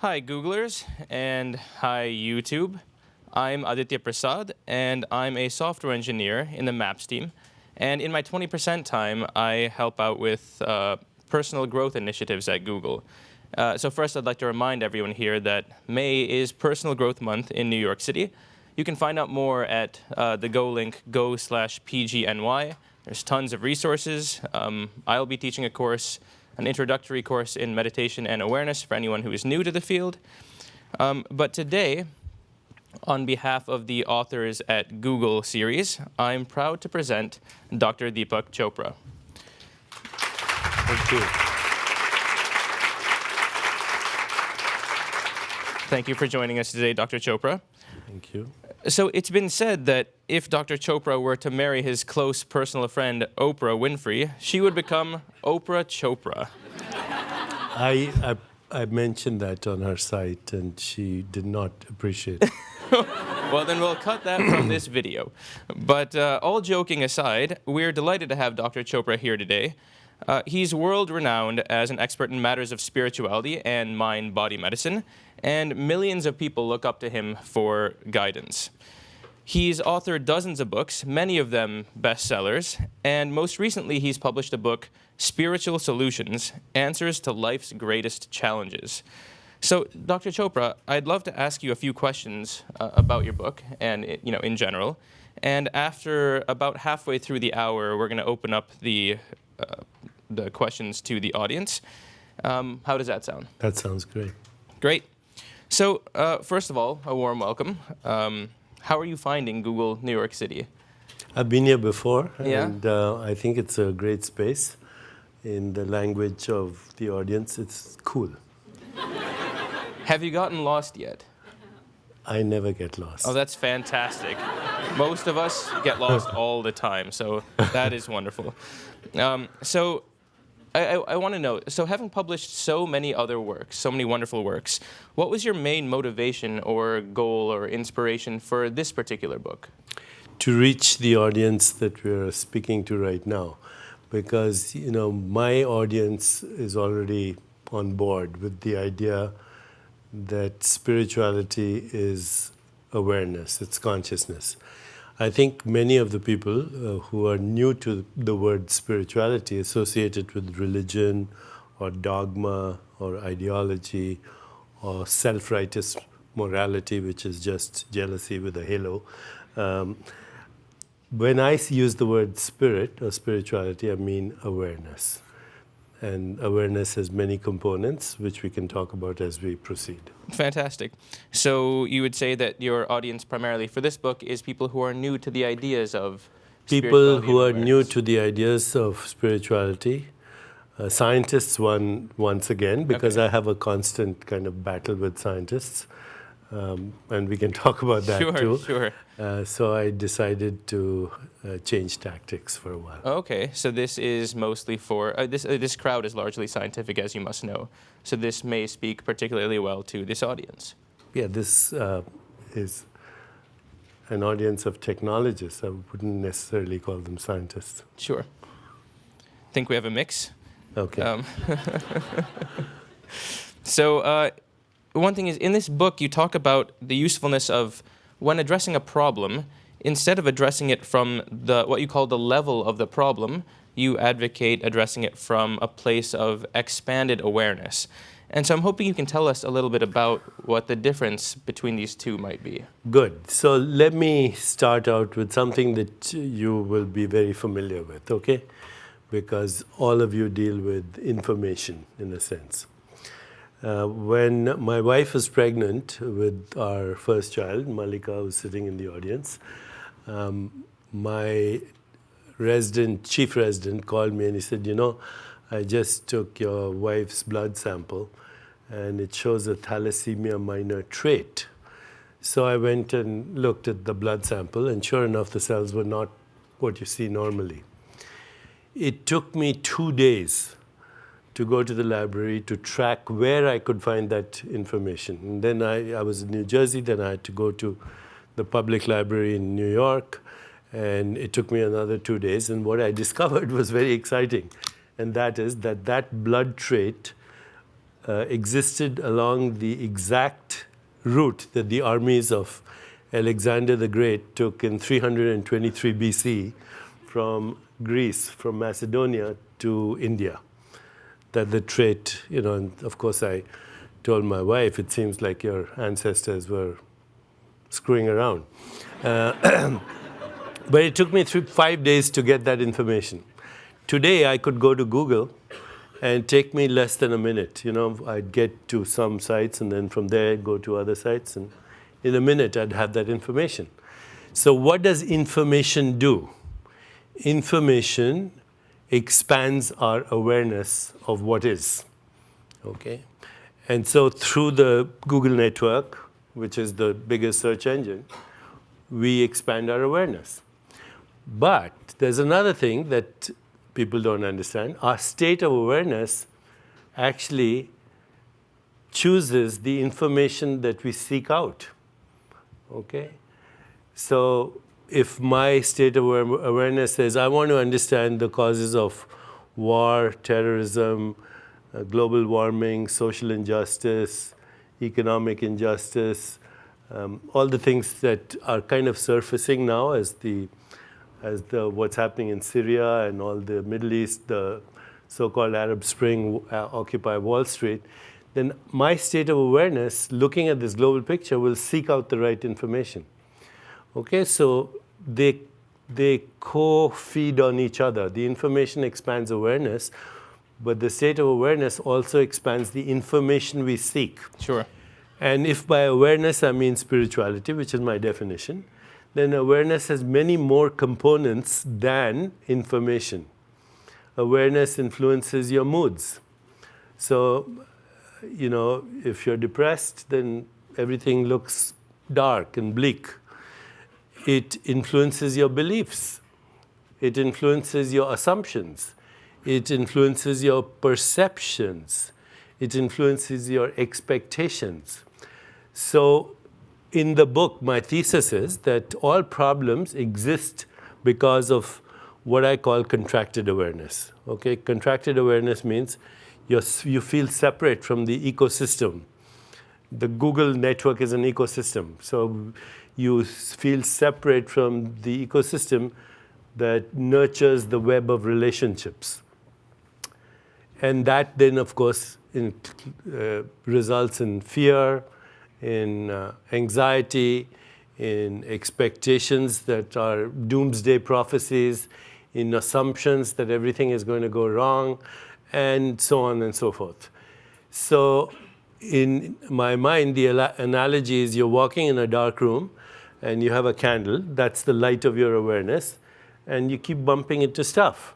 Hi, Googlers, and hi, YouTube. I'm Aditya Prasad, and I'm a software engineer in the Maps team. And in my 20% time, I help out with personal growth initiatives at Google. So first, I'd like to remind everyone here that May is Personal Growth Month in New York City. You can find out more at the Go link, go/PGNY. There's tons of resources. I'll be teaching a course, an introductory course in meditation and awareness for anyone who is new to the field. But today, on behalf of the Authors at Google series, I'm proud to present Dr. Deepak Chopra. Thank you. Thank you for joining us today, Dr. Chopra. Thank you. So it's been said that if Dr. Chopra were to marry his close personal friend Oprah Winfrey, she would become Oprah Chopra. I mentioned that on her site, and she did not appreciate it. Well, then we'll cut that from this video. But all joking aside, we're delighted to have Dr. Chopra here today. He's world-renowned as an expert in matters of spirituality and mind-body medicine, and millions of people look up to him for guidance. He's authored dozens of books, many of them bestsellers, and most recently he's published a book, Spiritual Solutions: Answers to Life's Greatest Challenges. So, Dr. Chopra, I'd love to ask you a few questions about your book and, in general. And after about halfway through the hour, we're going to open up the questions to the audience. How does that sound? That sounds great. Great. So, first of all, a warm welcome. How are you finding Google New York City? I've been here before, Yeah? and I think it's a great space. In the language of the audience, it's cool. Have you gotten lost yet? I never get lost. Oh, that's fantastic. Most of us get lost all the time, so that is wonderful. So I want to know, so having published so many other works, so many wonderful works, what was your main motivation or goal or inspiration for this particular book? To reach the audience that we're speaking to right now, because my audience is already on board with the idea that spirituality is awareness, it's consciousness. I think many of the people who are new to the word spirituality associate it with religion or dogma or ideology or self-righteous morality, which is just jealousy with a halo. When I use the word spirit or spirituality, I mean awareness. And awareness has many components, which we can talk about as we proceed. Fantastic. So you would say that your audience primarily for this book is people who are new to the ideas of People spirituality who are and new awareness. to the ideas of spirituality, scientists once again, because Okay. I have a constant kind of battle with scientists, and we can talk about that too. Sure. So I decided to change tactics for a while. Okay, so this is mostly for, this crowd is largely scientific, as you must know. So this may speak particularly well to this audience. Yeah, this is an audience of technologists. I wouldn't necessarily call them scientists. Sure. Think we have a mix? Okay. So one thing is, in this book, you talk about the usefulness of, when addressing a problem, instead of addressing it from what you call the level of the problem, you advocate addressing it from a place of expanded awareness. And so I'm hoping you can tell us a little bit about what the difference between these two might be. Good. So let me start out with something that you will be very familiar with, okay? Because all of you deal with information, in a sense. When my wife was pregnant with our first child, Malika, who's sitting in the audience, my chief resident called me and he said, I just took your wife's blood sample and it shows a thalassemia minor trait. So I went and looked at the blood sample, and sure enough, the cells were not what you see normally. It took me 2 days to go to the library to track where I could find that information. And then I was in New Jersey, then I had to go to the public library in New York, and it took me another 2 days. And what I discovered was very exciting, and that is that blood trait existed along the exact route that the armies of Alexander the Great took in 323 BC from Greece, from Macedonia to India. That the trait, and of course I told my wife, it seems like your ancestors were screwing around. But it took me 5 days to get that information. Today I could go to Google and take me less than a minute. I'd get to some sites and then from there I'd go to other sites, and in a minute I'd have that information. So what does information do? Information expands our awareness of what is. Okay? And so through the Google network, which is the biggest search engine, we expand our awareness. But there's another thing that people don't understand. Our state of awareness actually chooses the information that we seek out. Okay? So if my state of awareness says, I want to understand the causes of war, terrorism, global warming, social injustice, economic injustice, all the things that are kind of surfacing now as what's happening in Syria and all the Middle East, the so-called Arab Spring, Occupy Wall Street, then my state of awareness, looking at this global picture, will seek out the right information. Okay, so they co-feed on each other. The information expands awareness, but the state of awareness also expands the information we seek. Sure. And if by awareness I mean spirituality, which is my definition, then awareness has many more components than information. Awareness influences your moods. So, if you're depressed, then everything looks dark and bleak. It influences your beliefs. It influences your assumptions. It influences your perceptions. It influences your expectations. So in the book, my thesis is that all problems exist because of what I call contracted awareness. Okay? Contracted awareness means you feel separate from the ecosystem. The Google network is an ecosystem. So you feel separate from the ecosystem that nurtures the web of relationships. And that then, of course, results in fear, in anxiety, in expectations that are doomsday prophecies, in assumptions that everything is going to go wrong, and so on and so forth. So in my mind, the analogy is you're walking in a dark room, and you have a candle. That's the light of your awareness. And you keep bumping into stuff.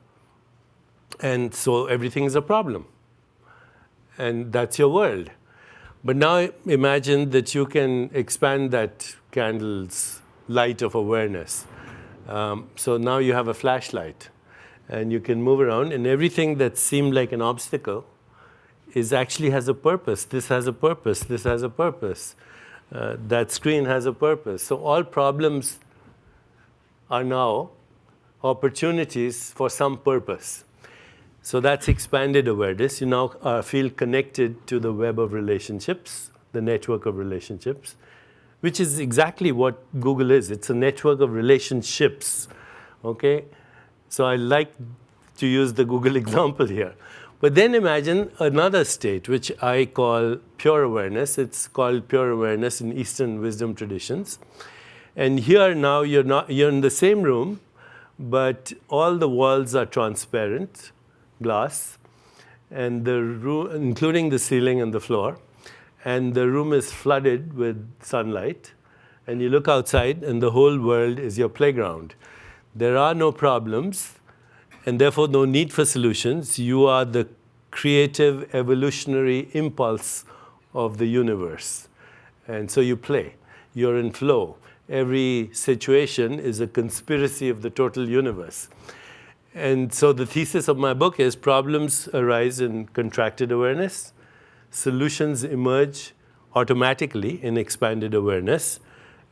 And so everything is a problem. And that's your world. But now imagine that you can expand that candle's light of awareness. So now you have a flashlight. And you can move around. And everything that seemed like an obstacle actually has a purpose. This has a purpose. This has a purpose. That screen has a purpose. So all problems are now opportunities for some purpose. So that's expanded awareness. You now feel connected to the web of relationships, the network of relationships, which is exactly what Google is. It's a network of relationships. Okay? So I like to use the Google example here. But then imagine another state, which I call pure awareness. It's called pure awareness in Eastern wisdom traditions. And here now you're in the same room, but all the walls are transparent, glass, and the room, including the ceiling and the floor, and the room is flooded with sunlight. And you look outside, and the whole world is your playground. There are no problems, and therefore no need for solutions. You are the creative evolutionary impulse of the universe. And so you play. You're in flow. Every situation is a conspiracy of the total universe. And so the thesis of my book is problems arise in contracted awareness. Solutions emerge automatically in expanded awareness.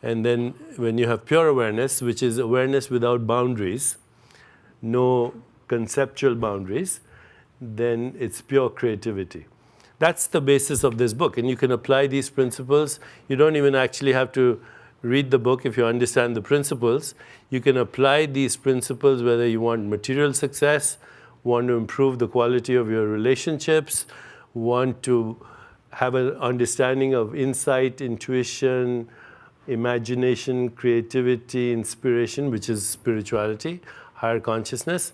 And then when you have pure awareness, which is awareness without boundaries, no conceptual boundaries, then it's pure creativity. That's the basis of this book. And you can apply these principles. You don't even actually have to read the book if you understand the principles. You can apply these principles whether you want material success, want to improve the quality of your relationships, want to have an understanding of insight, intuition, imagination, creativity, inspiration, which is spirituality, higher consciousness,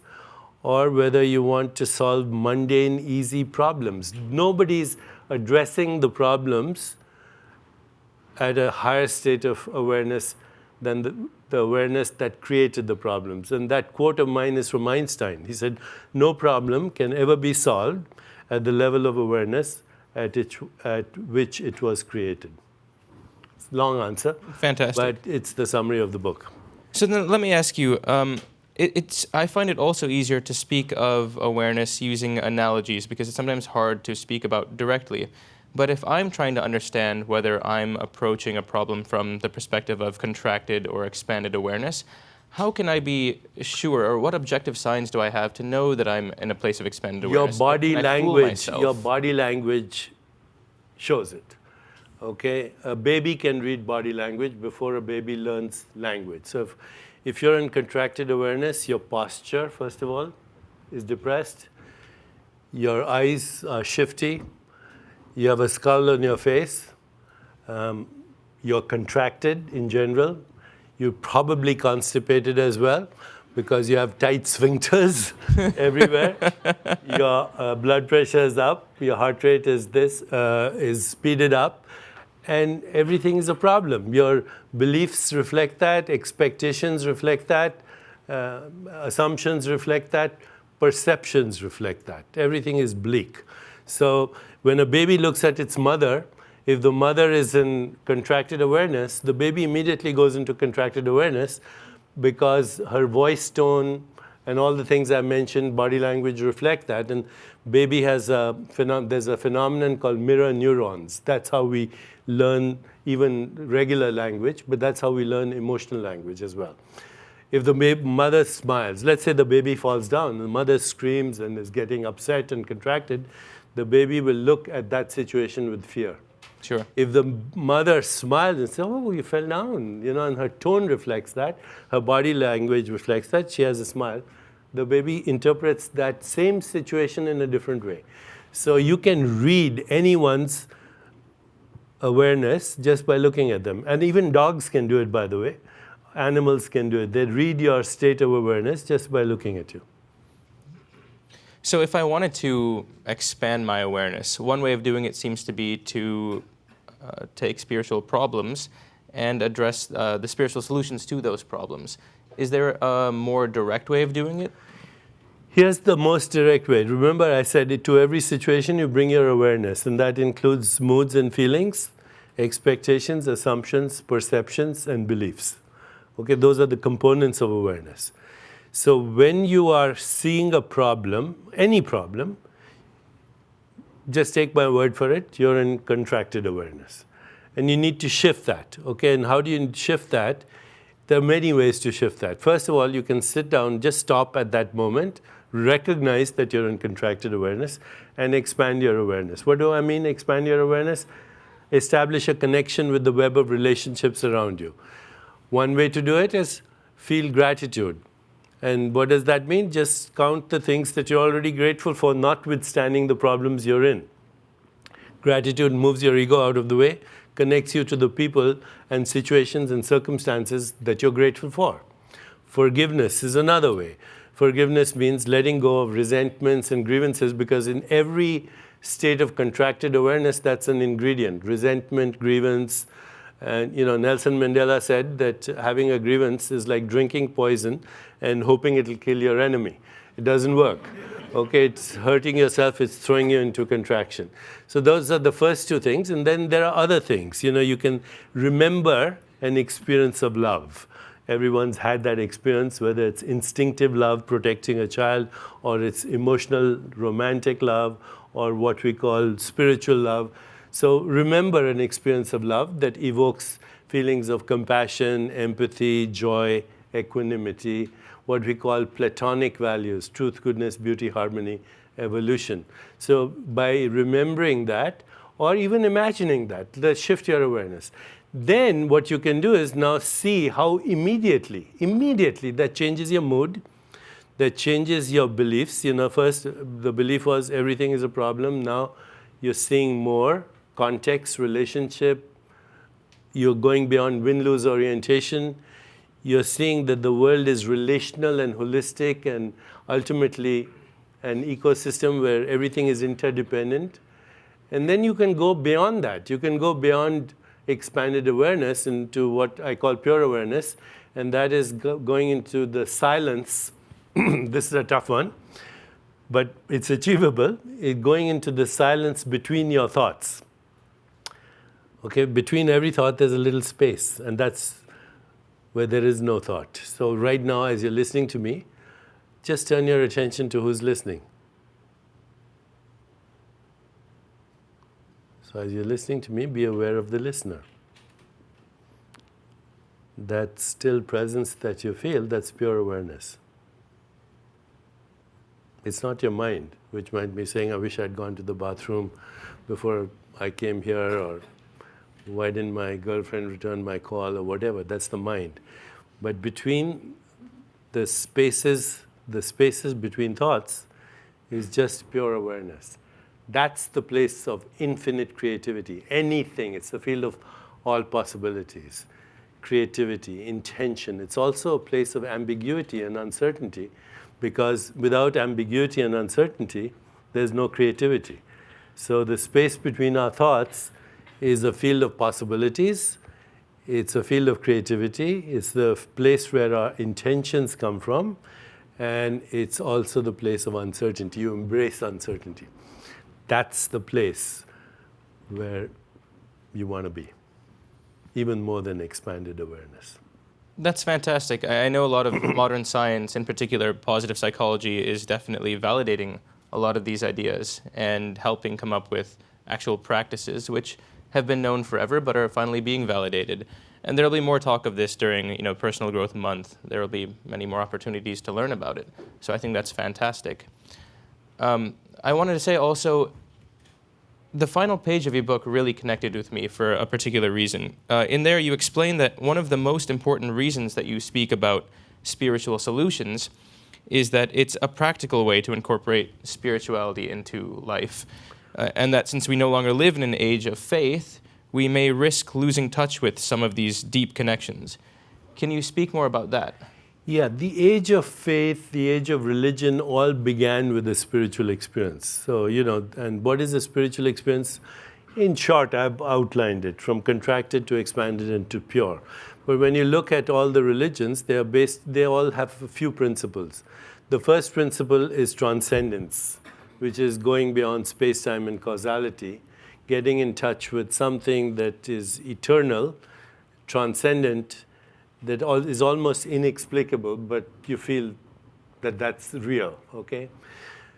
or whether you want to solve mundane, easy problems. Nobody's addressing the problems at a higher state of awareness than the awareness that created the problems. And that quote of mine is from Einstein. He said, no problem can ever be solved at the level of awareness at which it was created. It's a long answer. Fantastic. But it's the summary of the book. So then let me ask you, I find it also easier to speak of awareness using analogies because it's sometimes hard to speak about directly. But if I'm trying to understand whether I'm approaching a problem from the perspective of contracted or expanded awareness, how can I be sure, or what objective signs do I have to know that I'm in a place of expanded awareness? Your body language shows it. Okay, a baby can read body language before a baby learns language. So if you're in contracted awareness, your posture, first of all, is depressed. Your eyes are shifty. You have a skull on your face. You're contracted in general. You're probably constipated as well because you have tight sphincters everywhere. Your blood pressure is up. Your heart rate is speeded up. And everything is a problem. Your beliefs reflect that. Expectations reflect that. Assumptions reflect that. Perceptions reflect that. Everything is bleak. So when a baby looks at its mother, if the mother is in contracted awareness, the baby immediately goes into contracted awareness because her voice tone and all the things I mentioned, body language reflect that. And baby has there's a phenomenon called mirror neurons. That's how we learn even regular language, but that's how we learn emotional language as well. If the mother smiles, let's say the baby falls down, the mother screams and is getting upset and contracted, the baby will look at that situation with fear. Sure. If the mother smiles and says, oh, you fell down, and her tone reflects that, her body language reflects that, she has a smile, the baby interprets that same situation in a different way. So you can read anyone's awareness just by looking at them. And even dogs can do it, by the way. Animals can do it. They read your state of awareness just by looking at you. So if I wanted to expand my awareness, one way of doing it seems to be to take spiritual problems and address the spiritual solutions to those problems. Is there a more direct way of doing it? Here's the most direct way. Remember, I said to every situation you bring your awareness, and that includes moods and feelings, expectations, assumptions, perceptions, and beliefs. Okay, those are the components of awareness. So when you are seeing a problem, any problem, just take my word for it, you're in contracted awareness. And you need to shift that, okay? And how do you shift that? There are many ways to shift that. First of all, you can sit down, just stop at that moment, recognize that you're in contracted awareness, and expand your awareness. What do I mean, expand your awareness? Establish a connection with the web of relationships around you. One way to do it is feel gratitude. And what does that mean? Just count the things that you're already grateful for, notwithstanding the problems you're in. Gratitude moves your ego out of the way, connects you to the people and situations and circumstances that you're grateful for. Forgiveness is another way. Forgiveness means letting go of resentments and grievances, because in every state of contracted awareness, that's an ingredient. Resentment, grievance. And Nelson Mandela said that having a grievance is like drinking poison and hoping it'll kill your enemy. It doesn't work. Okay, it's hurting yourself, it's throwing you into contraction. So those are the first two things. And then there are other things. You can remember an experience of love. Everyone's had that experience, whether it's instinctive love, protecting a child, or it's emotional, romantic love, or what we call spiritual love. So remember an experience of love that evokes feelings of compassion, empathy, joy, equanimity, what we call platonic values, truth, goodness, beauty, harmony, evolution. So by remembering that, or even imagining that, let's shift your awareness. Then what you can do is now see how immediately that changes your mood, that changes your beliefs. First the belief was everything is a problem. Now you're seeing more context, relationship. You're going beyond win-lose orientation. You're seeing that the world is relational and holistic and ultimately an ecosystem where everything is interdependent. And then you can go beyond that. You can go beyond expanded awareness into what I call pure awareness, and that is going into the silence. This is a tough one, but it's achievable. Going into the silence between your thoughts. Okay, between every thought there's a little space, and that's where there is no thought. So right now, as you're listening to me, just turn your attention to who's listening. So as you're listening to me, be aware of the listener. That still presence that you feel, that's pure awareness. It's not your mind, which might be saying, I wish I'd gone to the bathroom before I came here, or why didn't my girlfriend return my call, or whatever. That's the mind. But between the spaces between thoughts is just pure awareness. That's the place of infinite creativity. Anything, it's the field of all possibilities. Creativity, intention. It's also a place of ambiguity and uncertainty, because without ambiguity and uncertainty, there's no creativity. So the space between our thoughts is a field of possibilities. It's a field of creativity. It's the place where our intentions come from. And it's also the place of uncertainty. You embrace uncertainty. That's the place where you want to be, even more than expanded awareness. That's fantastic. I know a lot of modern science, in particular positive psychology, is definitely validating a lot of these ideas and helping come up with actual practices which have been known forever but are finally being validated. And there will be more talk of this during Personal Growth Month. There will be many more opportunities to learn about it. So I think that's fantastic. I wanted to say also, the final page of your book really connected with me for a particular reason. In there, you explain that one of the most important reasons that you speak about spiritual solutions is that it's a practical way to incorporate spirituality into life. And that since we no longer live in an age of faith, we may risk losing touch with some of these deep connections. Can you speak more about that? Yeah, the age of faith, the age of religion all began with a spiritual experience. So, and what is a spiritual experience? In short, I've outlined it, from contracted to expanded and to pure. But when you look at all the religions, they all have a few principles. The first principle is transcendence, which is going beyond space-time and causality, getting in touch with something that is eternal, transcendent, that is almost inexplicable, but you feel that that's real, okay?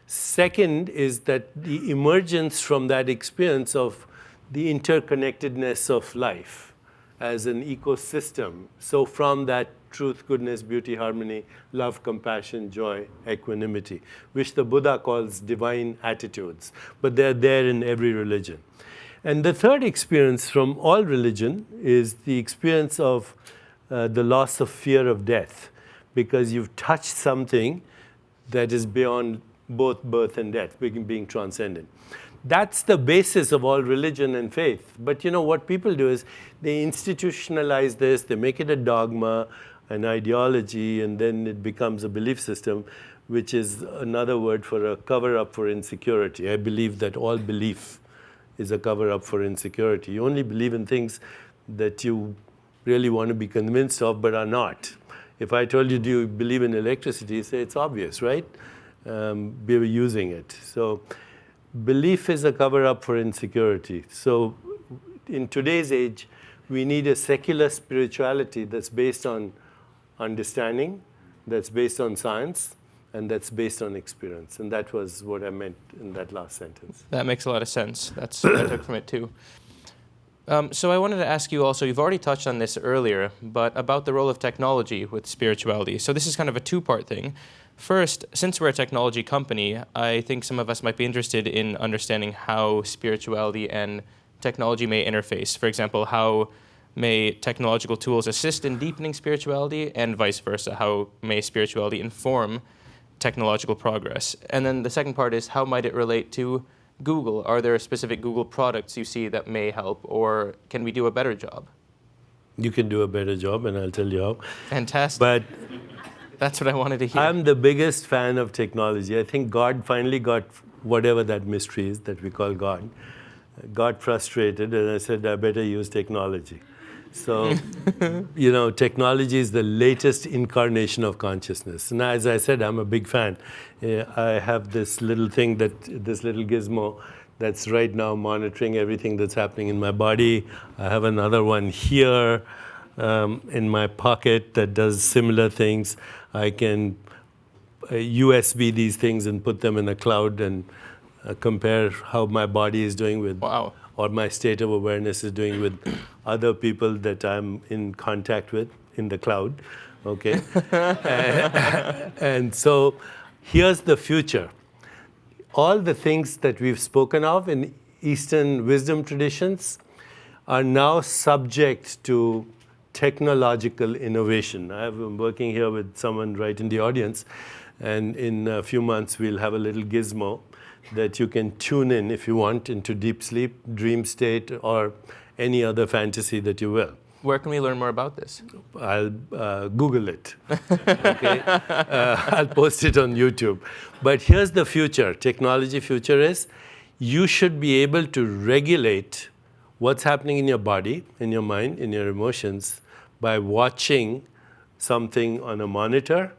Second is that the emergence from that experience of the interconnectedness of life as an ecosystem. So from that truth, goodness, beauty, harmony, love, compassion, joy, equanimity, which the Buddha calls divine attitudes, but they're there in every religion. And the third experience from all religion is the experience of the loss of fear of death, because you've touched something that is beyond both birth and death, being transcendent. That's the basis of all religion and faith. But what people do is they institutionalize this, they make it a dogma, an ideology, and then it becomes a belief system, which is another word for a cover-up for insecurity. I believe that all belief is a cover-up for insecurity. You only believe in things that you really want to be convinced of, but are not. If I told you, do you believe in electricity, you say it's obvious, right? We were using it. So belief is a cover-up for insecurity. So in today's age, we need a secular spirituality that's based on understanding, that's based on science, and that's based on experience. And that was what I meant in that last sentence. That makes a lot of sense. That's what I took from it too. So I wanted to ask you also, you've already touched on this earlier, but about the role of technology with spirituality. So this is kind of a two-part thing. First, since we're a technology company, I think some of us might be interested in understanding how spirituality and technology may interface. For example, how may technological tools assist in deepening spirituality, and vice versa? How may spirituality inform technological progress? And then the second part is, how might it relate to Google? Are there specific Google products you see that may help, or can we do a better job? You can do a better job, and I'll tell you how. Fantastic. But that's what I wanted to hear. I'm the biggest fan of technology. I think God finally got whatever that mystery is that we call God. Got frustrated, and I said, I better use technology. So, technology is the latest incarnation of consciousness. And as I said, I'm a big fan. I have this little thing, this little gizmo that's right now monitoring everything that's happening in my body. I have another one here in my pocket that does similar things. I can USB these things and put them in a cloud and compare how my body is doing with, wow, or my state of awareness is doing with other people that I'm in contact with in the cloud, okay? And so here's the future. All the things that we've spoken of in Eastern wisdom traditions are now subject to technological innovation. I'm working here with someone right in the audience, and in a few months we'll have a little gizmo that you can tune in if you want into deep sleep, dream state, or any other fantasy that you will. Where can we learn more about this? I'll Google it. Okay? I'll post it on YouTube. But here's the future. Technology future is you should be able to regulate what's happening in your body, in your mind, in your emotions by watching something on a monitor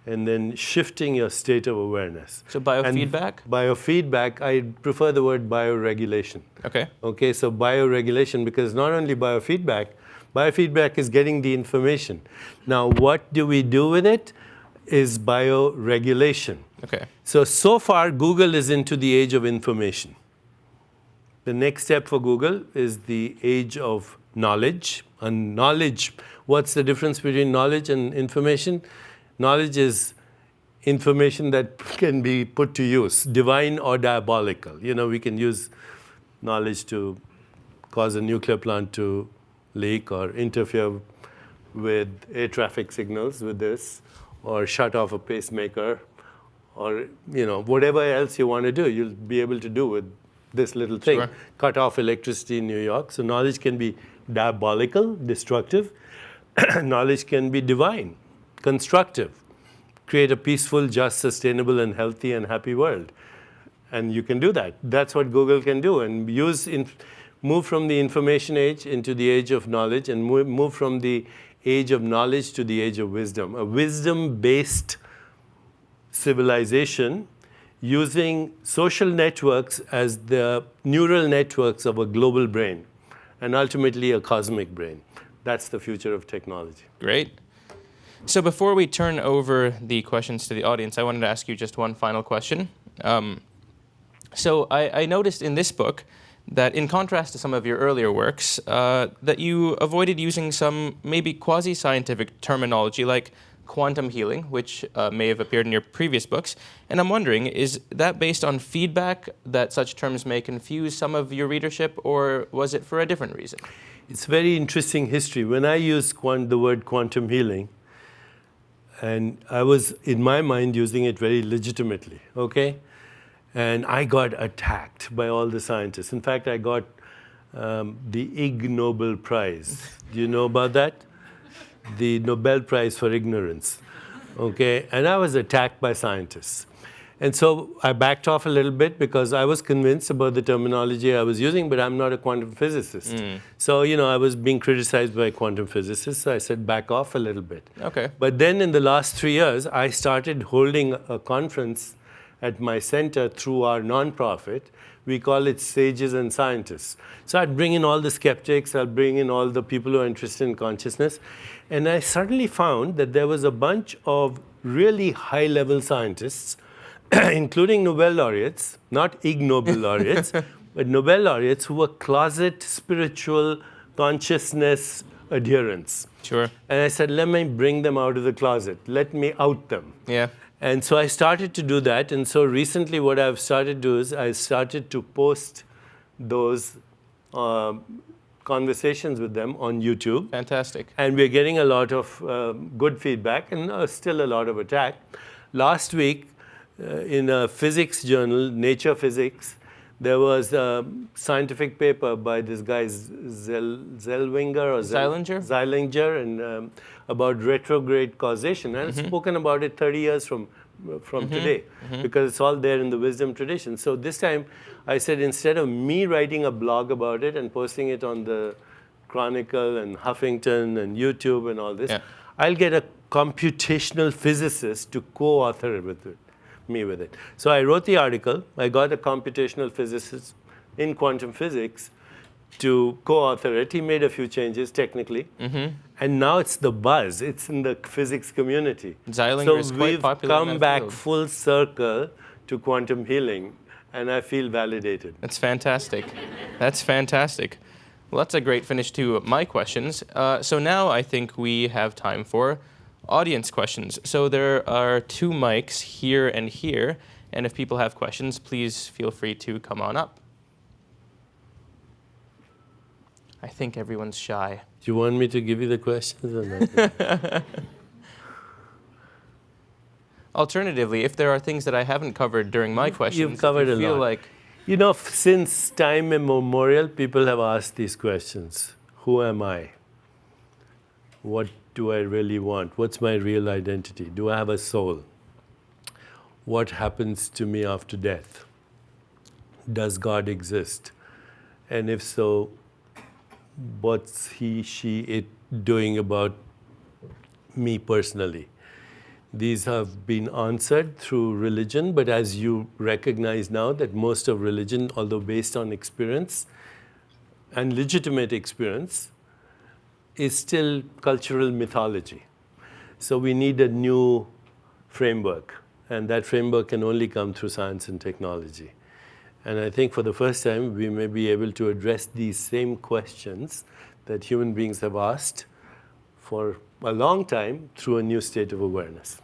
and then shifting your state of awareness. So biofeedback? And biofeedback, I prefer the word bioregulation. Okay. Okay, so bioregulation, because not only biofeedback is getting the information. Now, what do we do with it is bioregulation. Okay. So far, Google is into the age of information. The next step for Google is the age of knowledge. And knowledge, what's the difference between knowledge and information? Knowledge is information that can be put to use, divine or diabolical. We can use knowledge to cause a nuclear plant to leak or interfere with air traffic signals with this, or shut off a pacemaker, or whatever else you want to do, you'll be able to do with this little thing. Sure. Cut off electricity in New York. So knowledge can be diabolical, destructive. Knowledge can be divine, constructive. Create a peaceful, just, sustainable, and healthy and happy world. And you can do that. That's what Google can do. And move from the information age into the age of knowledge, and move from the age of knowledge to the age of wisdom. A wisdom-based civilization using social networks as the neural networks of a global brain, and ultimately a cosmic brain. That's the future of technology. Great. So before we turn over the questions to the audience, I wanted to ask you just one final question. So I noticed in this book that in contrast to some of your earlier works, that you avoided using some maybe quasi-scientific terminology like quantum healing, which may have appeared in your previous books. And I'm wondering, is that based on feedback that such terms may confuse some of your readership, or was it for a different reason? It's very interesting history. When I use the word quantum healing, and I was, in my mind, using it very legitimately, okay? And I got attacked by all the scientists. In fact, I got the Ig Nobel Prize. Do you know about that? The Nobel Prize for Ignorance, okay? And I was attacked by scientists. And so I backed off a little bit because I was convinced about the terminology I was using, but I'm not a quantum physicist. So, I was being criticized by quantum physicists, so I said back off a little bit. Okay. But then in the last 3 years, I started holding a conference at my center through our nonprofit. We call it Sages and Scientists. So I'd bring in all the skeptics, I'll bring in all the people who are interested in consciousness. And I suddenly found that there was a bunch of really high-level scientists, including Nobel laureates, not Ig Nobel laureates, but Nobel laureates who were closet spiritual consciousness adherents. Sure. And I said, let me bring them out of the closet. Let me out them. Yeah. And so I started to do that. And so recently what I've started to do is I started to post those conversations with them on YouTube. Fantastic. And we're getting a lot of good feedback and still a lot of attack. Last week, in a physics journal, Nature Physics, there was a scientific paper by this guy Zeilinger and about retrograde causation. And I've spoken about it 30 years from today because it's all there in the wisdom tradition. So this time I said, instead of me writing a blog about it and posting it on the Chronicle and Huffington and YouTube and all this, I'll get a computational physicist to co-author with it. With it. So I wrote the article. I got a computational physicist in quantum physics to co-author it. He made a few changes technically. And now it's the buzz. It's in the physics community. Zeilinger is quite popular in that So we've come back field. full circle to quantum healing, and I feel validated. That's fantastic. That's fantastic. Well, that's a great finish to my questions. So now I think we have time for audience questions. So there are 2 mics here and here, and if people have questions, please feel free to come on up. I think everyone's shy. Do you want me to give you the questions or not? Alternatively, if there are things that I haven't covered during my questions, You've covered if you a feel lot. like You know, since time immemorial, people have asked these questions. Who am I? What do I really want? What's my real identity? Do I have a soul? What happens to me after death? Does God exist? And if so, what's he, she, it doing about me personally? These have been answered through religion, but as you recognize now that most of religion, although based on experience and legitimate experience, is still cultural mythology. So we need a new framework, and that framework can only come through science and technology. And I think for the first time, we may be able to address these same questions that human beings have asked for a long time through a new state of awareness.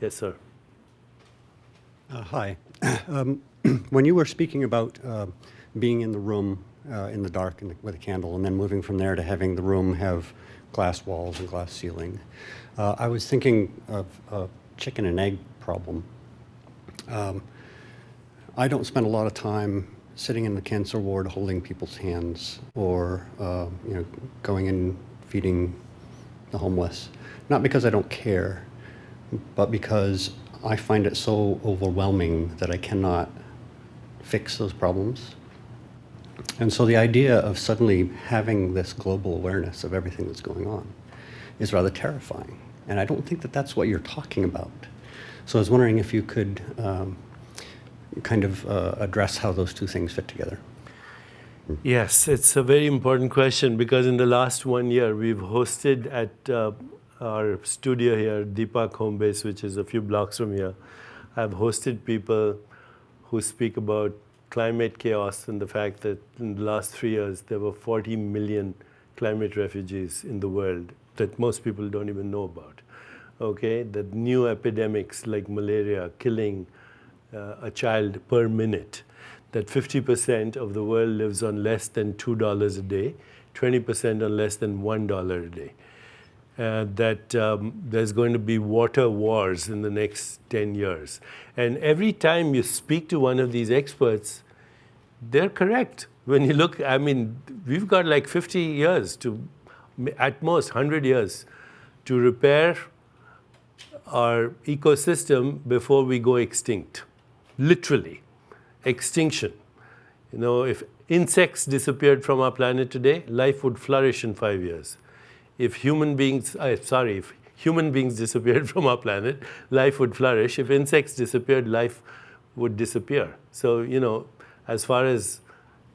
Yes, sir. Hi. When you were speaking about being in the room in the dark with a candle and then moving from there to having the room have glass walls and glass ceiling, I was thinking of a chicken and egg problem. I don't spend a lot of time sitting in the cancer ward holding people's hands or going and feeding the homeless, not because I don't care, but because I find it so overwhelming that I cannot fix those problems. And so the idea of suddenly having this global awareness of everything that's going on is rather terrifying. And I don't think that that's what you're talking about. So I was wondering if you could address how those 2 things fit together. Yes, it's a very important question because in the last 1 year, we've hosted at our studio here, Deepak Home Base, which is a few blocks from here. I've hosted people who speak about climate chaos and the fact that in the last 3 years, there were 40 million climate refugees in the world that most people don't even know about. Okay, that new epidemics like malaria killing a child per minute, that 50% of the world lives on less than $2 a day, 20% on less than $1 a day. That there's going to be water wars in the next 10 years. And every time you speak to one of these experts, they're correct. When you look, I mean, we've got like 50 years to, at most 100 years, to repair our ecosystem before we go extinct. Literally, extinction. You know, if insects disappeared from our planet today, life would flourish in 5 years. If human beings disappeared from our planet, life would flourish. If insects disappeared, life would disappear. So, you know, as far as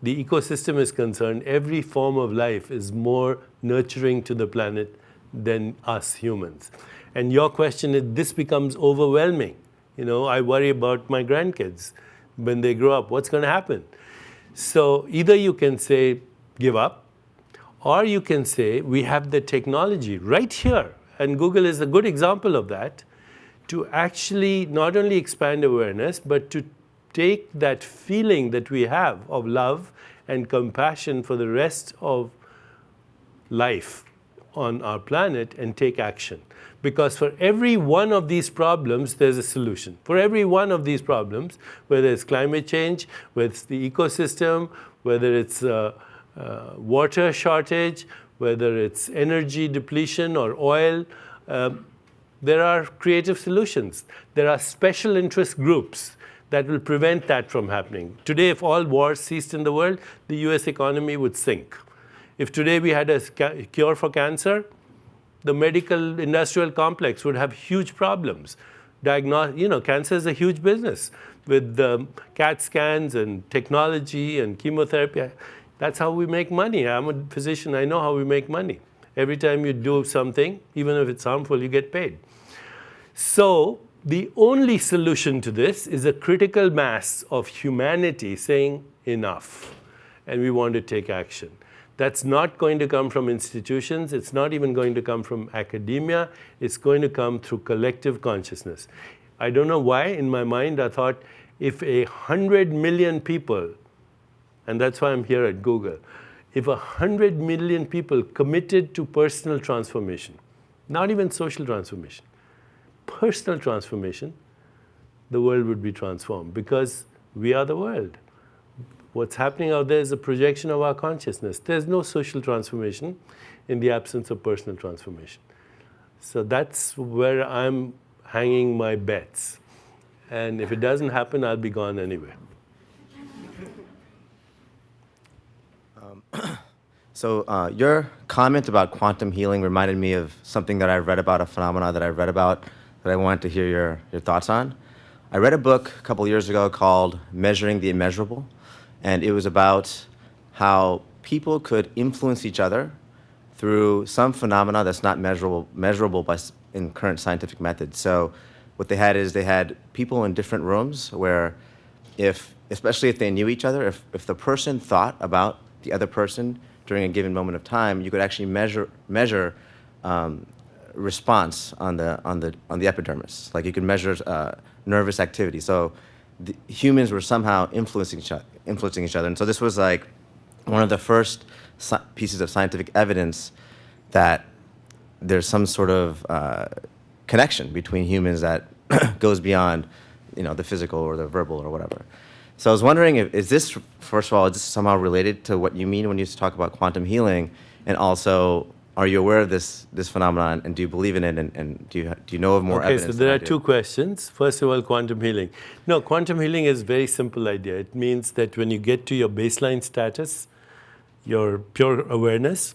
the ecosystem is concerned, every form of life is more nurturing to the planet than us humans. And your question is, this becomes overwhelming. You know, I worry about my grandkids when they grow up. What's going to happen? So either you can say, give up, or you can say, we have the technology right here, and Google is a good example of that, to actually not only expand awareness, but to take that feeling that we have of love and compassion for the rest of life on our planet and take action. Because for every one of these problems, there's a solution. For every one of these problems, whether it's climate change, whether it's the ecosystem, whether it's water shortage, whether it's energy depletion or oil, there are creative solutions. There are special interest groups that will prevent that from happening. Today, if all wars ceased in the world, the US economy would sink. If today we had a cure for cancer, the medical industrial complex would have huge problems. Cancer is a huge business with CAT scans and technology and chemotherapy. That's how we make money. I'm a physician, I know how we make money. Every time you do something, even if it's harmful, you get paid. So the only solution to this is a critical mass of humanity saying enough, and we want to take action. That's not going to come from institutions. It's not even going to come from academia. It's going to come through collective consciousness. I don't know why, in my mind, I thought if 100 million people, and that's why I'm here at Google, if 100 million people committed to personal transformation, not even social transformation, personal transformation, the world would be transformed because we are the world. What's happening out there is a projection of our consciousness. There's no social transformation in the absence of personal transformation. So that's where I'm hanging my bets. And if it doesn't happen, I'll be gone anyway. So your comment about quantum healing reminded me of something that I read about, a phenomena that I read about that I wanted to hear your thoughts on. I read a book a couple years ago called Measuring the Immeasurable, and it was about how people could influence each other through some phenomena that's not measurable in current scientific methods. So what they had is they had people in different rooms where especially if they knew each other, if the person thought about the other person during a given moment of time, you could actually measure response on the epidermis. Like you could measure nervous activity. So the humans were somehow influencing each other. And so this was like one of the first pieces of scientific evidence that there's some sort of connection between humans that goes beyond, the physical or the verbal or whatever. So I was wondering, is this somehow related to what you mean when you talk about quantum healing? And also, are you aware of this phenomenon, and do you believe in it, and do you know of more evidence? Okay, so there are two questions. First of all, quantum healing. No, quantum healing is a very simple idea. It means that when you get to your baseline status, your pure awareness,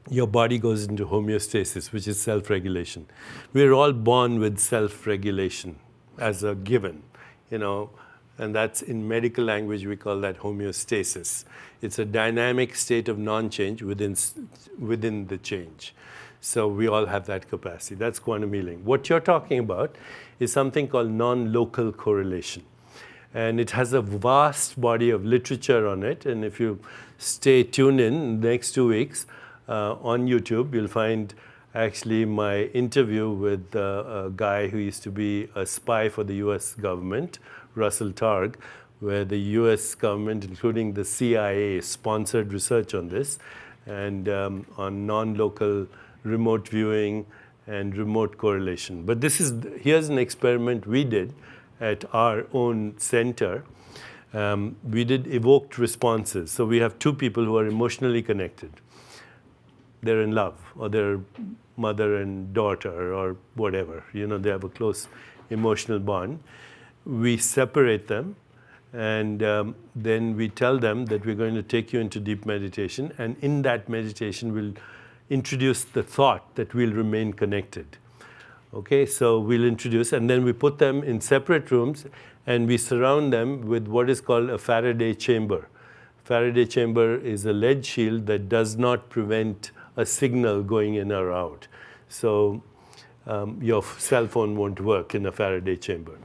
your body goes into homeostasis, which is self-regulation. We're all born with self-regulation as a given, and that's in medical language, we call that homeostasis. It's a dynamic state of non-change within the change. So we all have that capacity. That's quantum healing. What you're talking about is something called non-local correlation. And it has a vast body of literature on it. And if you stay tuned in the next 2 weeks on YouTube, you'll find actually my interview with a guy who used to be a spy for the US government, Russell Targ, where the US government, including the CIA, sponsored research on this and on non-local remote viewing and remote correlation. But here's an experiment we did at our own center. We did evoked responses. So we have two people who are emotionally connected. They're in love, or they're mother and daughter, or whatever. They have a close emotional bond. We separate them, and then we tell them that we're going to take you into deep meditation, and in that meditation we'll introduce the thought that we'll remain connected. Okay, so we'll introduce, and then we put them in separate rooms, and we surround them with what is called a Faraday chamber. Faraday chamber is a lead shield that does not prevent a signal going in or out. So your cell phone won't work in a Faraday chamber.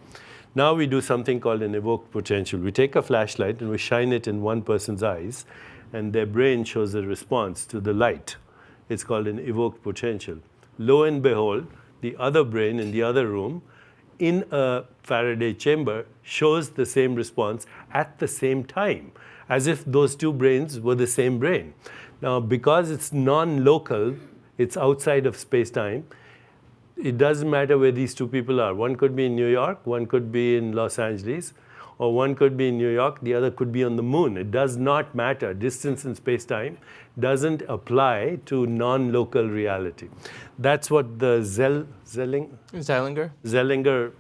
Now we do something called an evoked potential. We take a flashlight and we shine it in one person's eyes, and their brain shows a response to the light. It's called an evoked potential. Lo and behold, the other brain in the other room, in a Faraday chamber, shows the same response at the same time, as if those two brains were the same brain. Now, because it's non-local, it's outside of space-time, it doesn't matter where these two people are. One could be in New York, one could be in Los Angeles, or one could be in New York, the other could be on the moon. It does not matter. Distance in space-time doesn't apply to non-local reality. That's what the Zellinger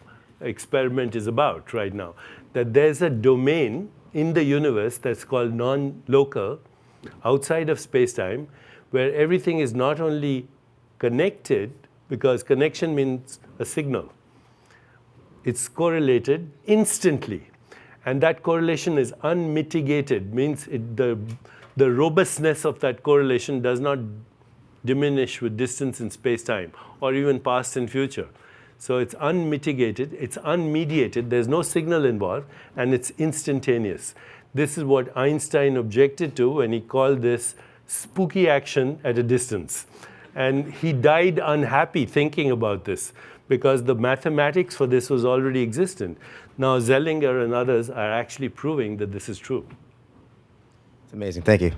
experiment is about right now. That there's a domain in the universe that's called non-local, outside of space-time, where everything is not only connected, because connection means a signal. It's correlated instantly. And that correlation is unmitigated, means the robustness of that correlation does not diminish with distance in space-time, or even past and future. So it's unmitigated, it's unmediated, there's no signal involved, and it's instantaneous. This is what Einstein objected to when he called this spooky action at a distance. And he died unhappy thinking about this, because the mathematics for this was already existent. Now Zellinger and others are actually proving that this is true. It's amazing. Thank you.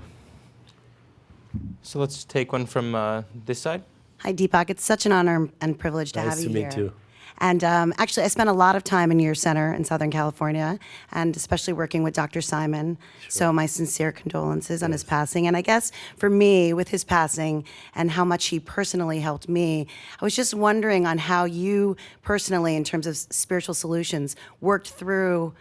So let's take one from this side. Hi, Deepak. It's such an honor and privilege to have you here. Nice to meet you. And actually, I spent a lot of time in your center in Southern California, and especially working with Dr. Simon. Sure. So my sincere condolences on his passing. And I guess for me, with his passing and how much he personally helped me, I was just wondering on how you personally, in terms of spiritual solutions, worked through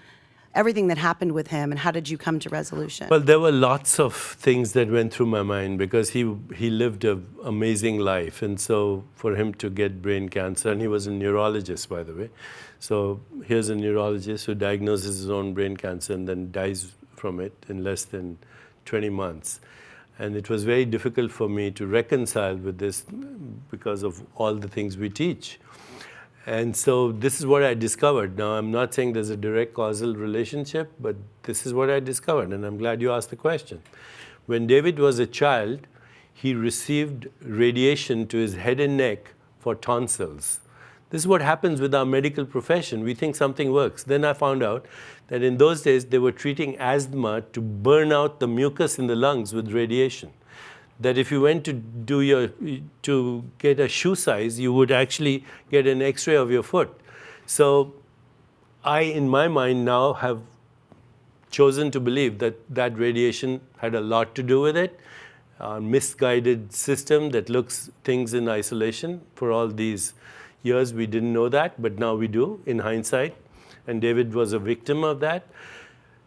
everything that happened with him, and how did you come to resolution? Well, there were lots of things that went through my mind, because he lived an amazing life. And so for him to get brain cancer, and he was a neurologist, by the way. So here's a neurologist who diagnoses his own brain cancer and then dies from it in less than 20 months. And it was very difficult for me to reconcile with this because of all the things we teach. And so this is what I discovered. Now, I'm not saying there's a direct causal relationship, but this is what I discovered, and I'm glad you asked the question. When David was a child, he received radiation to his head and neck for tonsils. This is what happens with our medical profession. We think something works. Then I found out that in those days, they were treating asthma to burn out the mucus in the lungs with radiation. That if you went to get a shoe size, you would actually get an X-ray of your foot. So I, in my mind, now have chosen to believe that that radiation had a lot to do with it. A misguided system that looks things in isolation. For all these years, we didn't know that, but now we do, in hindsight. And David was a victim of that.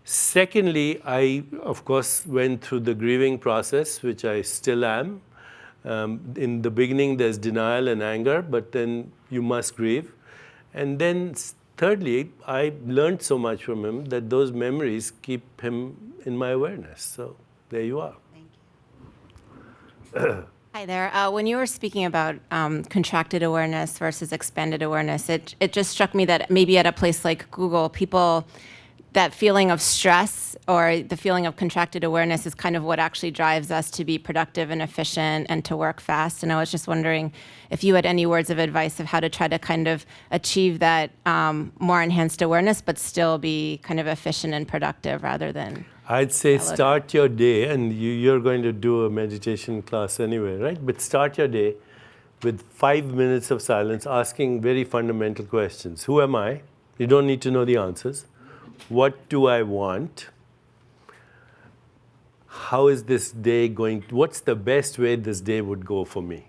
Secondly, I, of course, went through the grieving process, which I still am. In the beginning, there's denial and anger, but then you must grieve. And then thirdly, I learned so much from him that those memories keep him in my awareness. So there you are. Thank you. Hi there. When you were speaking about contracted awareness versus expanded awareness, it just struck me that maybe at a place like Google, people, that feeling of stress or the feeling of contracted awareness is kind of what actually drives us to be productive and efficient and to work fast. And I was just wondering if you had any words of advice of how to try to kind of achieve that more enhanced awareness, but still be kind of efficient and productive rather than... I'd say start your day, and you're going to do a meditation class anyway, right? But start your day with 5 minutes of silence, asking very fundamental questions. Who am I? You don't need to know the answers. What do I want? How is this day going? What's the best way this day would go for me?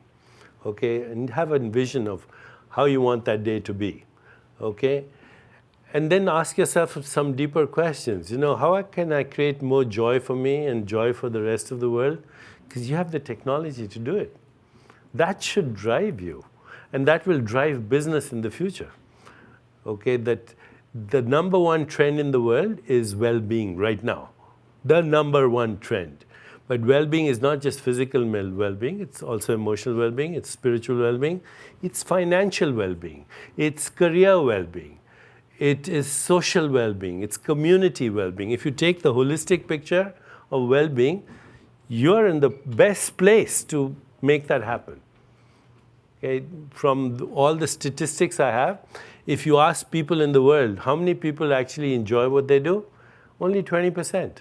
Okay, and have a vision of how you want that day to be. Okay, and then ask yourself some deeper questions. You know, how can I create more joy for me and joy for the rest of the world? Because you have the technology to do it. That should drive you, and that will drive business in the future. Okay, that the number one trend in the world is well-being right now. The number one trend. But well-being is not just physical well-being, it's also emotional well-being, it's spiritual well-being, it's financial well-being, it's career well-being, It is social well-being. It's community well-being. If you take the holistic picture of well-being, you're in the best place to make that happen. Okay? From all the statistics I have, if you ask people in the world, how many people actually enjoy what they do? Only 20%.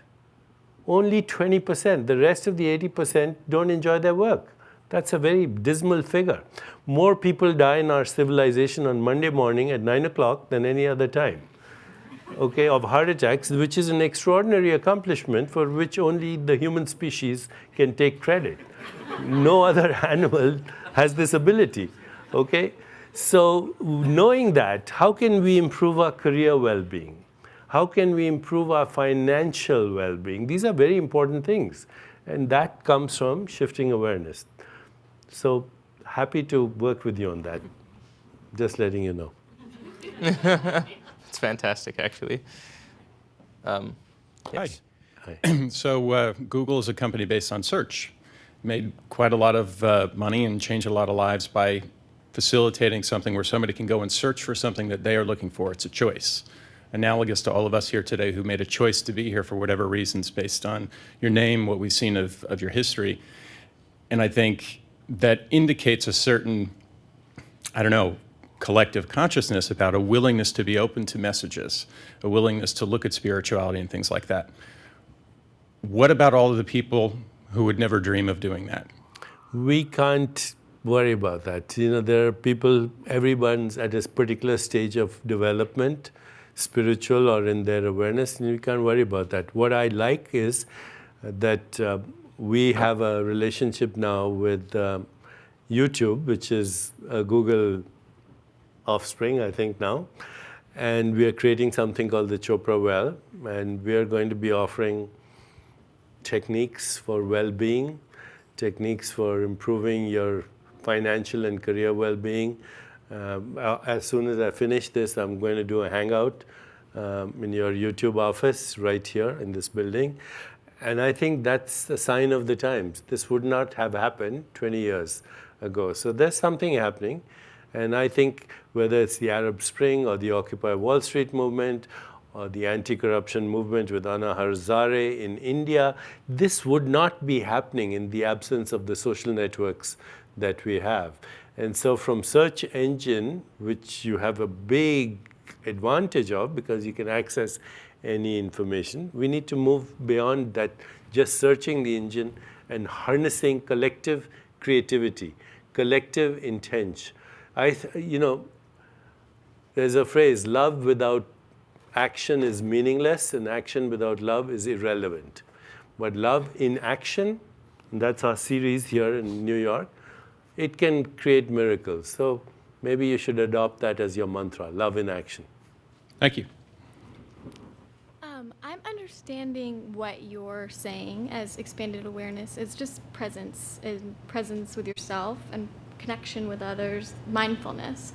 Only 20%. The rest of the 80% don't enjoy their work. That's a very dismal figure. More people die in our civilization on Monday morning at 9 o'clock than any other time, okay, of heart attacks, which is an extraordinary accomplishment for which only the human species can take credit. No other animal has this ability, okay? So knowing that, how can we improve our career well-being? How can we improve our financial well-being? These are very important things, and that comes from shifting awareness. So happy to work with you on that. Just letting you know. It's fantastic, actually. Yes. Hi. So Google is a company based on search. Made quite a lot of money and changed a lot of lives by facilitating something where somebody can go and search for something that they are looking for. It's a choice. Analogous to all of us here today who made a choice to be here for whatever reasons based on your name, what we've seen of your history. And I think that indicates a certain, I don't know, collective consciousness about a willingness to be open to messages, a willingness to look at spirituality and things like that. What about all of the people who would never dream of doing that? We can't worry about that. You know, there are people, everyone's at a particular stage of development, spiritual or in their awareness, and you can't worry about that. What I like is that we have a relationship now with YouTube, which is a Google offspring, I think now. And we are creating something called the Chopra Well, and we are going to be offering techniques for well-being, techniques for improving your financial and career well-being. As soon as I finish this, I'm going to do a hangout in your YouTube office right here in this building. And I think that's a sign of the times. This would not have happened 20 years ago. So there's something happening. And I think whether it's the Arab Spring or the Occupy Wall Street movement or the anti-corruption movement with Anna Hazare in India, this would not be happening in the absence of the social networks that we have. And so from search engine, which you have a big advantage of because you can access any information, we need to move beyond that, just searching the engine and harnessing collective creativity, collective intent. You know, there's a phrase, love without action is meaningless and action without love is irrelevant. But love in action, and that's our series here in New York, it can create miracles. So maybe you should adopt that as your mantra, love in action. Thank you. I'm understanding what you're saying as expanded awareness is just presence, and presence with yourself and connection with others, mindfulness.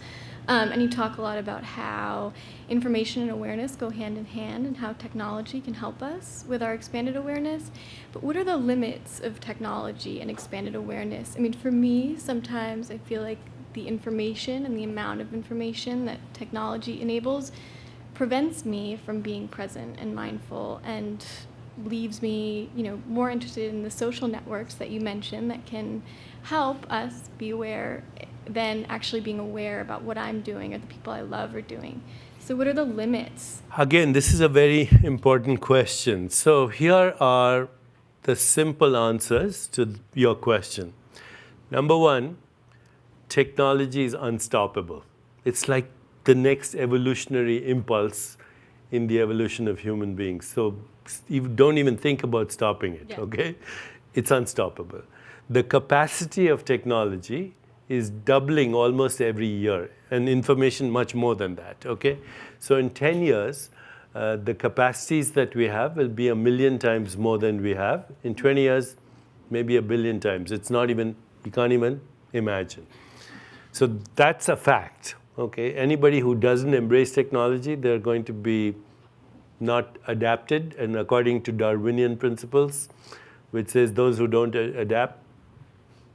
And you talk a lot about how information and awareness go hand in hand and how technology can help us with our expanded awareness. But what are the limits of technology and expanded awareness? I mean, for me, sometimes I feel like the information and the amount of information that technology enables prevents me from being present and mindful and leaves me, more interested in the social networks that you mentioned that can help us be aware than actually being aware about what I'm doing or the people I love are doing. So what are the limits? Again, this is a very important question. So here are the simple answers to your question. Number one, technology is unstoppable. It's like the next evolutionary impulse in the evolution of human beings. So you don't even think about stopping it, okay? It's unstoppable. The capacity of technology is doubling almost every year, and information much more than that, okay? So in 10 years, the capacities that we have will be 1 million times more than we have. In 20 years, maybe 1 billion times. It's not even, you can't even imagine. So that's a fact, okay? Anybody who doesn't embrace technology, they're going to be not adapted, and according to Darwinian principles, which says those who don't adapt,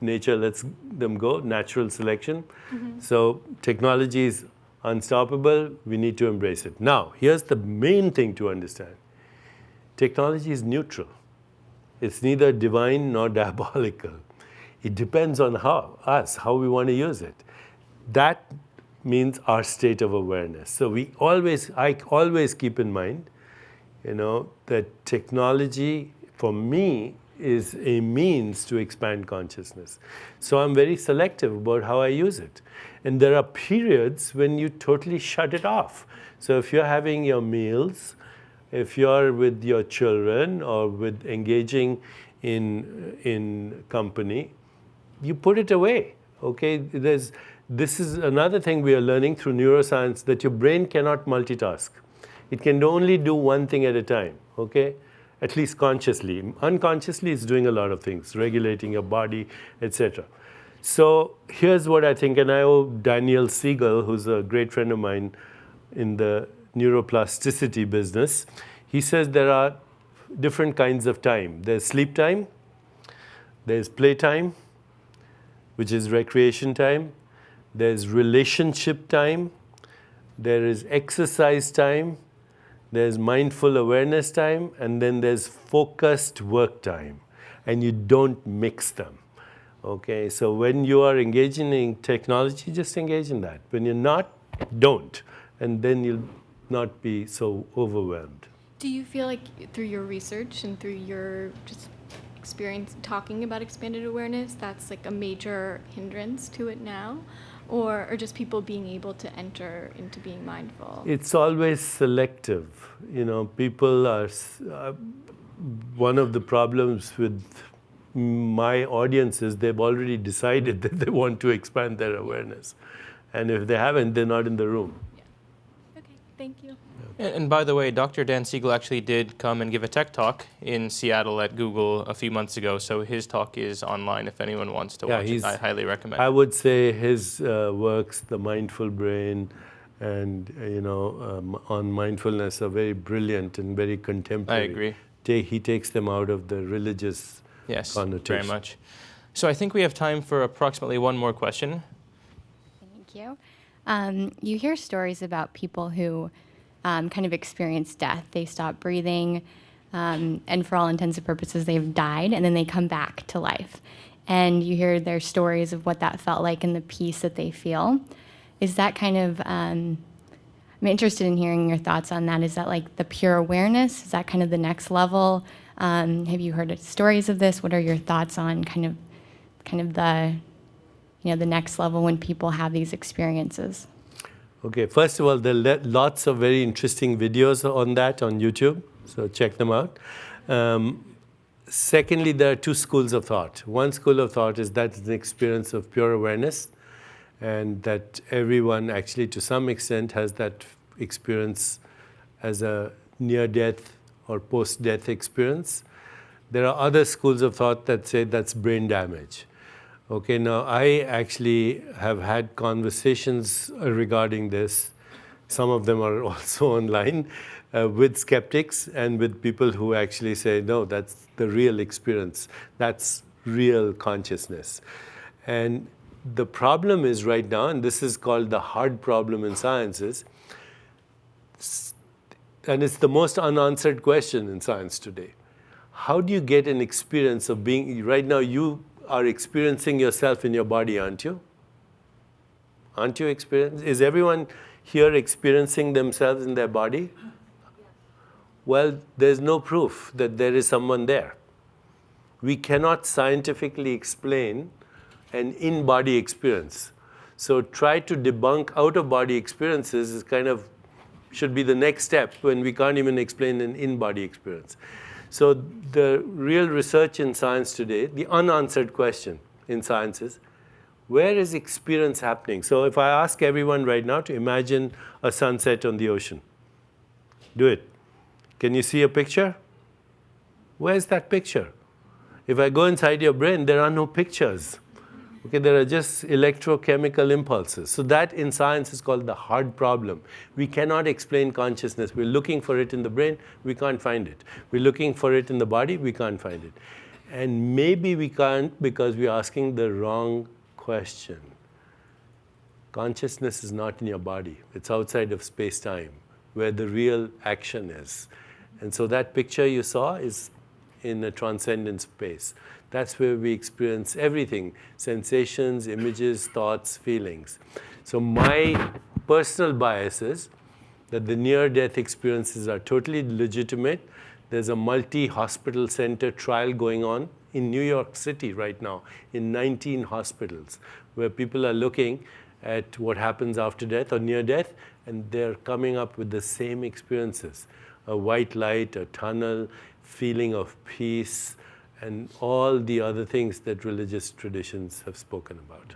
nature lets them go, natural selection. Mm-hmm. So technology is unstoppable, we need to embrace it. Now, here's the main thing to understand. Technology is neutral. It's neither divine nor diabolical. It depends on how we want to use it. That means our state of awareness. So I always keep in mind, that technology, for me, is a means to expand consciousness. So I'm very selective about how I use it. And there are periods when you totally shut it off. So if you're having your meals, if you're with your children or with engaging in company, you put it away, okay? This is another thing we are learning through neuroscience, that your brain cannot multitask. It can only do one thing at a time, okay? At least consciously. Unconsciously, it's doing a lot of things, regulating your body, etc. So here's what I think, and I owe Daniel Siegel, who's a great friend of mine in the neuroplasticity business. He says there are different kinds of time. There's sleep time, there's play time, which is recreation time, there's relationship time, there is exercise time, there's mindful awareness time, and then there's focused work time. And you don't mix them. Okay, so when you are engaging in technology, just engage in that. When you're not, don't. And then you'll not be so overwhelmed. Do you feel like through your research and through your just experience talking about expanded awareness, that's like a major hindrance to it now? Or just people being able to enter into being mindful? It's always selective. People are, one of the problems with my audience is they've already decided that they want to expand their awareness. And if they haven't, they're not in the room. Yeah. Okay, thank you. And by the way, Dr. Dan Siegel actually did come and give a tech talk in Seattle at Google a few months ago, so his talk is online if anyone wants to watch it. I highly recommend it. I would say his works, The Mindful Brain, and on mindfulness are very brilliant and very contemporary. I agree. He takes them out of the religious connotation. Very much. So I think we have time for approximately one more question. Thank you. You hear stories about people who kind of experience death. They stop breathing, and for all intents and purposes, they've died, and then they come back to life. And you hear their stories of what that felt like and the peace that they feel. Is that kind of, I'm interested in hearing your thoughts on that. Is that like the pure awareness? Is that kind of the next level? Have you heard stories of this? What are your thoughts on kind of the, the next level when people have these experiences? Okay, first of all, there are lots of very interesting videos on that on YouTube, so check them out. Secondly, there are two schools of thought. One school of thought is that it's an experience of pure awareness, and that everyone actually, to some extent, has that experience as a near-death or post-death experience. There are other schools of thought that say that's brain damage. Okay, now I actually have had conversations regarding this. Some of them are also online with skeptics and with people who actually say, no, that's the real experience. That's real consciousness. And the problem is right now, and this is called the hard problem in sciences, and it's the most unanswered question in science today. How do you get an experience of being, right now you are experiencing yourself in your body, aren't you? Aren't you experiencing? Is everyone here experiencing themselves in their body? Well, there's no proof that there is someone there. We cannot scientifically explain an in-body experience. So try to debunk out-of-body experiences is should be the next step when we can't even explain an in-body experience. So the real research in science today, the unanswered question in science is, where is experience happening? So if I ask everyone right now to imagine a sunset on the ocean, do it. Can you see a picture? Where's that picture? If I go inside your brain, there are no pictures. Okay, there are just electrochemical impulses. So that in science is called the hard problem. We cannot explain consciousness. We're looking for it in the brain, we can't find it. We're looking for it in the body, we can't find it. And maybe we can't because we're asking the wrong question. Consciousness is not in your body. It's outside of space-time, where the real action is. And so that picture you saw is in a transcendent space. That's where we experience everything, sensations, images, thoughts, feelings. So my personal bias is that the near-death experiences are totally legitimate. There's a multi-hospital center trial going on in New York City right now, in 19 hospitals, where people are looking at what happens after death or near death, and they're coming up with the same experiences. A white light, a tunnel, feeling of peace, and all the other things that religious traditions have spoken about.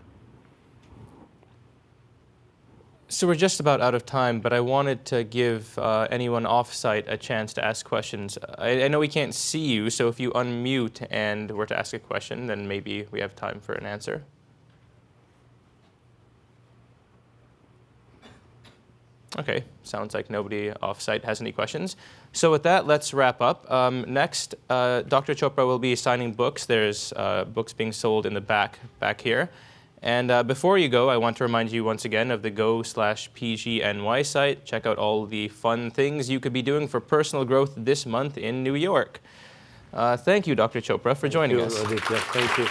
So we're just about out of time, but I wanted to give anyone off-site a chance to ask questions. I know we can't see you, so if you unmute and were to ask a question, then maybe we have time for an answer. Okay, sounds like nobody off-site has any questions. So with that, let's wrap up. Next, Dr. Chopra will be signing books. There's books being sold in the back here. And before you go, I want to remind you once again of the go/PGNY site. Check out all the fun things you could be doing for personal growth this month in New York. Thank you, Dr. Chopra, for joining us. Thank you.